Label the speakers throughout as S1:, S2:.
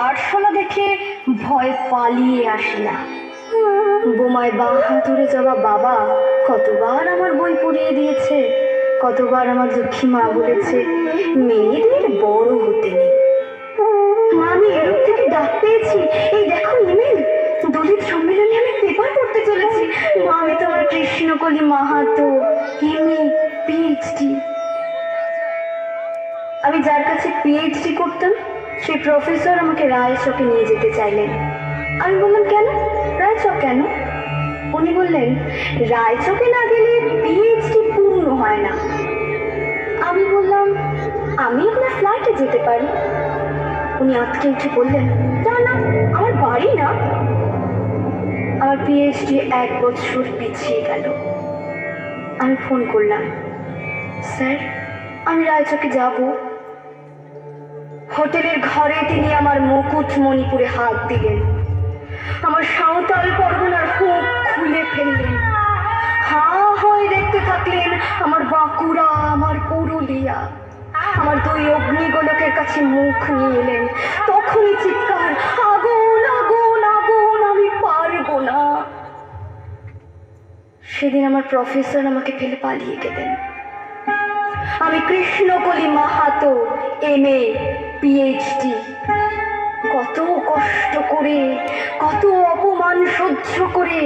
S1: আরশোলা দেখে ভয় পালিয়ে আসে না। বোমায় বাঁ হাত ধরে যাওয়া বাবা কতবার আমার বই পড়িয়ে দিয়েছে, কতবার আমার দুঃখী মা বলেছে মেয়েদের বড় হতে নেই। মা, আমি ইউরোপ থেকে ডাক পেয়েছি, এই দেখো ইমেল, দলিত সম্মেলনে আমি পেপার পড়তে চলেছি। মা, আমি তোমার কৃষ্ণকলি মাহাতো, এমএ পিএইচডি। আমি যার কাছে পিএইচডি করতাম সেই প্রফেসর আমাকে রায়চকে নিয়ে যেতে চাইলেন। আমি বললাম কেন, রায়চক কেন? উনি বললেন রায়চকে না গেলে পিএইচডি পূর্ণ হয় না। আমি বললাম আমি আপনার ফ্লাইটে যেতে পারি। উনি আজকে উঠে বললেন না না, আমার বাড়ি না। আমার পিএইচডি 1 বছর পিছিয়ে গেল। আমি ফোন করলাম, স্যার আমি রায়চকে যাব। হোটেলের ঘরে তিনি আমার মুকুট মণিপুরে হাত দিলেন, আমার সাঁওতাল পরগনার হুক খুলে ফেললেন, হা হয়ে দেখতে থাকলেন আমার বাঁকুড়া, আমার পুরুলিয়া। আমার 2 অগ্নিগোলকের কাছে মুখ নিয়ে এলেন, তখনই চিৎকার, আগুন আগুন আগুন, আমি পারবো না। সেদিন আমার প্রফেসর আমাকে ফেলে পালিয়ে গেলেন। আমি কৃষ্ণকলি মাহাতো, এমএ পিএইচডি। কত কষ্ট করে, কত অপমান সহ্য করে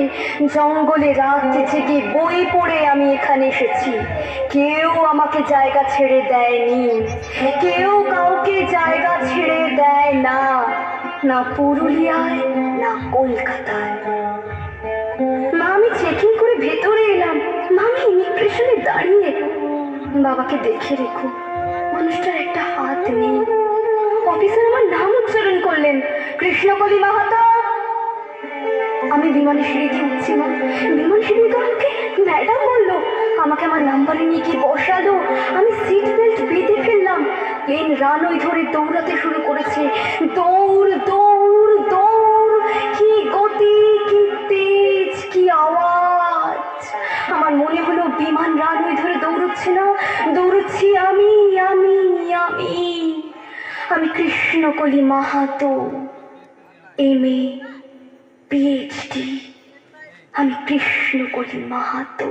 S1: জঙ্গলে রাত জেগে বই পড়ে আমি এখানে এসেছি। কেউ আমাকে জায়গা ছেড়ে দেয়নি, কেউ কাউকে জায়গা ছেড়ে দেয় না, না পুরুলিয়ায় না কলকাতায়। মা, আমি চেকিং করে ভেতরে এলাম। মা, আমি ইমিগ্রেশনে দাঁড়িয়ে। বাবাকে দেখে রেখো, মানুষটার একটা হাত নেই। অফিসার আমার নাম উচ্চারণ করলেন, কৃষ্ণকলি মাহাতো। আমি বিমানের সিঁড়িতে উঠছি না, বিমান সিঁড়ি তো আমাকে ম্যাডাম বললো, আমাকে আমার নাম্বারে নিয়ে গিয়ে বসালো। আমি সিট বেল্ট বেঁধে ফেললাম। প্লেন রানওয়ে ধরে দৌড়াতে শুরু করেছে। দৌড় দৌড় দৌড়, কি গতি, কি তেজ, কি আওয়াজ! আমার মনে হলো বিমান রানওয়ে ধরে দৌড়চ্ছে না, দৌড়চ্ছি আমি আমি আমি আমি কৃষ্ণকলি মাহাতো, এমএ পিএইচডি। আমি কৃষ্ণকলি মাহাতো।